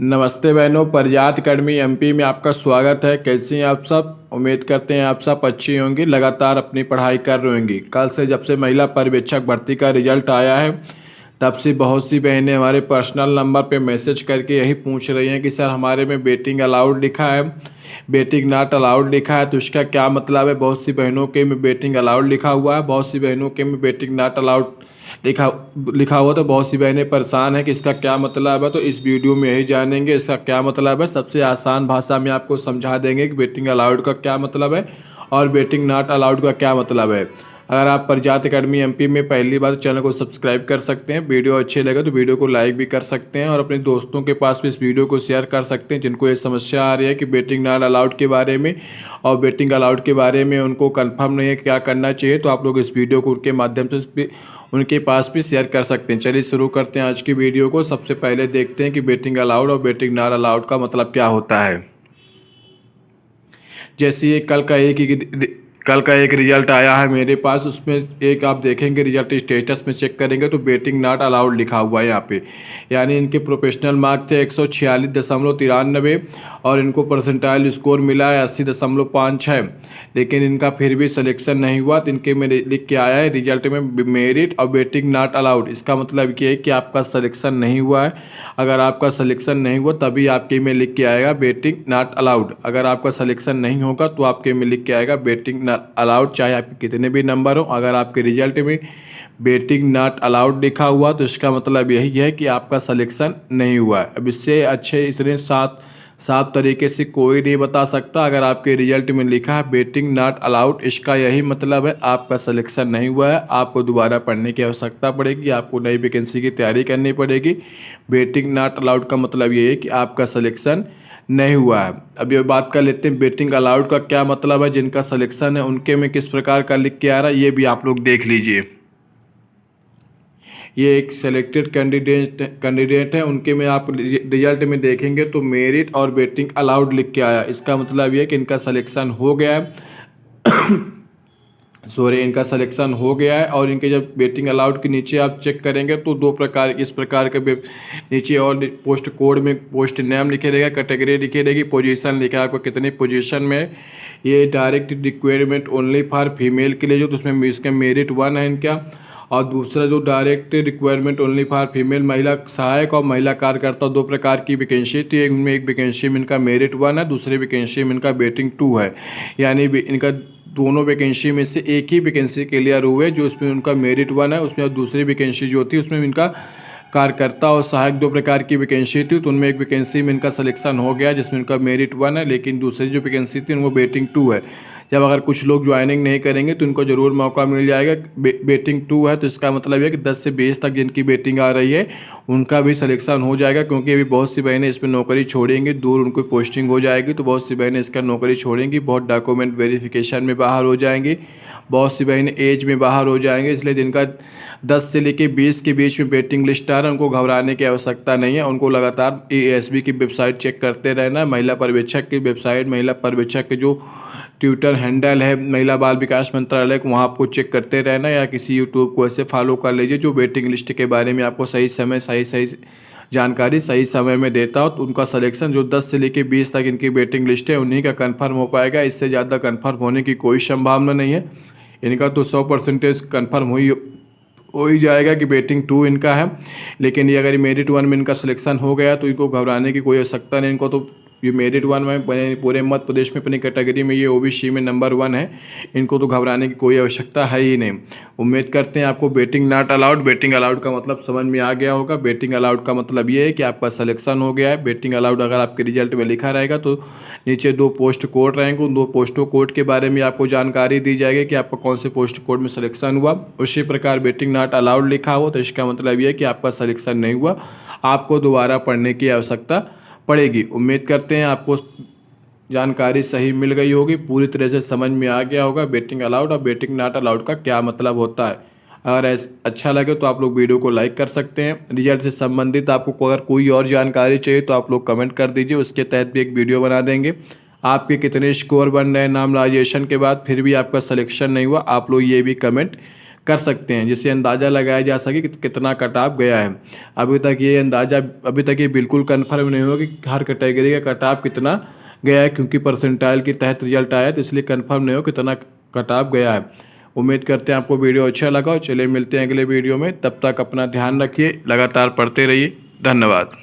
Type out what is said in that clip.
नमस्ते बहनों, प्रयात academy MP में आपका स्वागत है। कैसे हैं आप सब? उम्मीद करते हैं आप सब अच्छी होंगी, लगातार अपनी पढ़ाई कर रही होंगी। कल से जब से महिला पर्यवेक्षक भर्ती का रिजल्ट आया है तब से बहुत सी बहनें हमारे पर्सनल नंबर पे मैसेज करके यही पूछ रही हैं कि सर हमारे में बेटिंग अलाउड लिखा है, बेटिंग नॉट अलाउड लिखा है, तो इसका क्या मतलब है। बहुत सी बहनों के में बेटिंग अलाउड लिखा हुआ है, बहुत सी बहनों के में बेटिंग नॉट अलाउड लिखा लिखा हुआ। तो बहुत सी बहनें परेशान हैं कि इसका क्या मतलब है। तो इस वीडियो में यही जानेंगे इसका क्या मतलब है। सबसे आसान भाषा में आपको समझा देंगे कि बेटिंग अलाउड का क्या मतलब है और बेटिंग नॉट अलाउड का क्या मतलब है। अगर आप प्रयात अकेडमी एमपी में पहली बार चैनल को सब्सक्राइब कर सकते हैं। वीडियो अच्छे लगे तो वीडियो को लाइक भी कर सकते हैं और अपने दोस्तों के पास भी इस वीडियो को शेयर कर सकते हैं जिनको ये समस्या आ रही है कि बेटिंग नॉट अलाउड के बारे में और बेटिंग अलाउड के बारे में उनको कंफर्म नहीं है क्या करना चाहिए। तो आप लोग इस वीडियो को उनके माध्यम से उनके पास भी शेयर कर सकते हैं। चलिए शुरू करते हैं आज की वीडियो को। सबसे पहले देखते हैं कि बेटिंग अलाउड और बेटिंग नॉट अलाउड का मतलब क्या होता है। जैसे ये कल का एक रिजल्ट आया है मेरे पास, उसमें एक आप देखेंगे रिजल्ट स्टेटस में चेक करेंगे तो बेटिंग नॉट अलाउड लिखा हुआ है यहाँ पे। यानी इनके प्रोफेशनल मार्क थे 146.93 और इनको परसेंटाइल स्कोर मिला है 80.56, लेकिन इनका फिर भी सिलेक्शन नहीं हुआ। तो इनके में लिख के आया है रिजल्ट में मेरिट और बेटिंग नॉट अलाउड। इसका मतलब ये है कि आपका सिलेक्शन नहीं हुआ है। अगर आपका सिलेक्शन नहीं हुआ तभी आपके में लिख के आएगा बेटिंग नॉट अलाउड। अगर आपका सिलेक्शन नहीं होगा तो आपके में लिख के आएगा बेटिंग नॉट अलाउड, चाहे आपके कितने भी नंबर हो। अगर आपके रिजल्ट में बेटिंग नॉट अलाउड लिखा हुआ तो इसका मतलब यही है कि आपका सिलेक्शन नहीं हुआ है। अब इससे अच्छे इतने साफ तरीके से कोई नहीं बता सकता। अगर आपके रिजल्ट में लिखा है बेटिंग नॉट अलाउड, इसका यही मतलब है आपका सिलेक्शन नहीं हुआ है। आपको दोबारा पढ़ने की आवश्यकता पड़ेगी, आपको नई वैकेंसी की तैयारी करनी पड़ेगी। बेटिंग नॉट अलाउड का मतलब ये है कि आपका सिलेक्शन नहीं हुआ है। अब ये बात कर लेते हैं बेटिंग अलाउड का क्या मतलब है। जिनका सिलेक्शन है उनके में किस प्रकार का लिख के आ रहा है ये भी आप लोग देख लीजिए। ये एक सेलेक्टेड कैंडिडेट है, उनके में आप रिजल्ट में देखेंगे तो मेरिट और बेटिंग अलाउड लिख के आया। इसका मतलब ये है कि इनका सिलेक्शन हो गया है इनका सिलेक्शन हो गया है। और इनके जब बेटिंग अलाउड के नीचे आप चेक करेंगे तो दो प्रकार इस प्रकार के नीचे और पोस्ट कोड में पोस्ट नेम लिखे रहेगा, कैटेगरी लिखे रहेगी, पोजीशन लिखा है आपको कितनी पोजीशन में। ये direct requirement only for female के लिए जो, तो उसमें इसका मेरिट 1 है इनका। और दूसरा जो direct requirement only for female महिला सहायक और महिला कार्यकर्ता, दो प्रकार की वैकेंसी थी। उनमें एक वैकेंसी में इनका मेरिट 1 है, दूसरी वैकेंसी में इनका बेटिंग 2 है। यानी इनका दोनों वैकेंसी में से एक ही वैकेंसी क्लियर हुए जो उसमें उनका मेरिट 1 है, उसमें दूसरी वैकेंसी जो थी उसमें इनका कार्यकर्ता और सहायक दो प्रकार की वैकेंसी थी। तो उनमें एक वैकेंसी में इनका सिलेक्शन हो गया जिसमें इनका मेरिट 1 है, लेकिन दूसरी जो वैकेंसी थी वो बेटिंग 2 है। जब अगर कुछ लोग ज्वाइनिंग नहीं करेंगे तो इनको ज़रूर मौका मिल जाएगा। बेटिंग 2 है तो इसका मतलब है कि 10 से 20 तक जिनकी बेटिंग आ रही है उनका भी सिलेक्शन हो जाएगा, क्योंकि अभी बहुत सी बहनें इसमें नौकरी छोड़ेंगी, दूर उनको पोस्टिंग हो जाएगी। तो बहुत सी बहनें इसका नौकरी छोड़ेंगी, बहुत डॉक्यूमेंट वेरिफिकेशन में बाहर हो जाएंगी, बहुत सी बहनें एज में बाहर हो जाएंगे। इसलिए जिनका 10 से लेकर 20 के बीच में वेटिंग लिस्ट आ रहा है उनको घबराने की आवश्यकता नहीं है। उनको लगातार एएसबी की वेबसाइट चेक करते रहना है। महिला पर्यवेक्षक की वेबसाइट, महिला पर्यवेक्षक के जो ट्विटर हैंडल है महिला बाल विकास मंत्रालय को, वहाँ आपको चेक करते रहना, या किसी यूट्यूब को ऐसे फॉलो कर लीजिए जो वेटिंग लिस्ट के बारे में आपको सही समय सही जानकारी सही समय में देता हो। तो उनका सिलेक्शन जो 10 से लेकर 20 तक इनकी वेटिंग लिस्ट है उन्हीं का कन्फर्म हो पाएगा। इससे ज़्यादा कन्फर्म होने की कोई संभावना नहीं है। इनका तो 100% कन्फर्म हो ही जाएगा कि बेटिंग 2 इनका है। लेकिन ये अगर मेरिट 1 में इनका सिलेक्शन हो गया तो इनको घबराने की कोई आवश्यकता नहीं। इनको तो ये मेरिट 1 में पूरे मध्य प्रदेश में अपनी कैटेगरी में ये ओबीसी में नंबर 1 है, इनको तो घबराने की कोई आवश्यकता है ही नहीं। उम्मीद करते हैं आपको betting not allowed betting allowed का मतलब समझ में आ गया होगा। बेटिंग अलाउड का मतलब ये है कि आपका सिलेक्शन हो गया है। बेटिंग अलाउड अगर आपके रिजल्ट में लिखा रहेगा तो नीचे 2 पोस्ट कोड रहेंगे, उन 2 पोस्टों कोड के बारे में आपको जानकारी दी जाएगी कि आपका कौन से पोस्ट कोड में सिलेक्शन हुआ। उसी प्रकार बेटिंग नॉट अलाउड लिखा हो तो इसका मतलब ये है कि आपका सिलेक्शन नहीं हुआ, आपको दोबारा पढ़ने की आवश्यकता पड़ेगी। उम्मीद करते हैं आपको जानकारी सही मिल गई होगी, पूरी तरह से समझ में आ गया होगा बेटिंग अलाउड और बेटिंग नॉट अलाउड का क्या मतलब होता है। अगर अच्छा लगे तो आप लोग वीडियो को लाइक कर सकते हैं। रिजल्ट से संबंधित आपको अगर कोई और जानकारी चाहिए तो आप लोग कमेंट कर दीजिए, उसके तहत भी एक वीडियो बना देंगे। आपके कितने स्कोर बन रहे हैं नॉर्मलाइजेशन के बाद फिर भी आपका सिलेक्शन नहीं हुआ, आप लोग ये भी कमेंट कर सकते हैं, जिससे अंदाज़ा लगाया जा सके कि कितना कट ऑफ गया है। अभी तक ये बिल्कुल कन्फर्म नहीं हुआ कि हर कैटेगरी का कट ऑफ कितना गया है, क्योंकि परसेंटाइल के तहत रिजल्ट आया तो इसलिए कन्फर्म नहीं हो कितना कट ऑफ गया है। उम्मीद करते हैं आपको वीडियो अच्छा लगा। चलिए मिलते हैं अगले वीडियो में, तब तक अपना ध्यान रखिए, लगातार पढ़ते रहिए। धन्यवाद।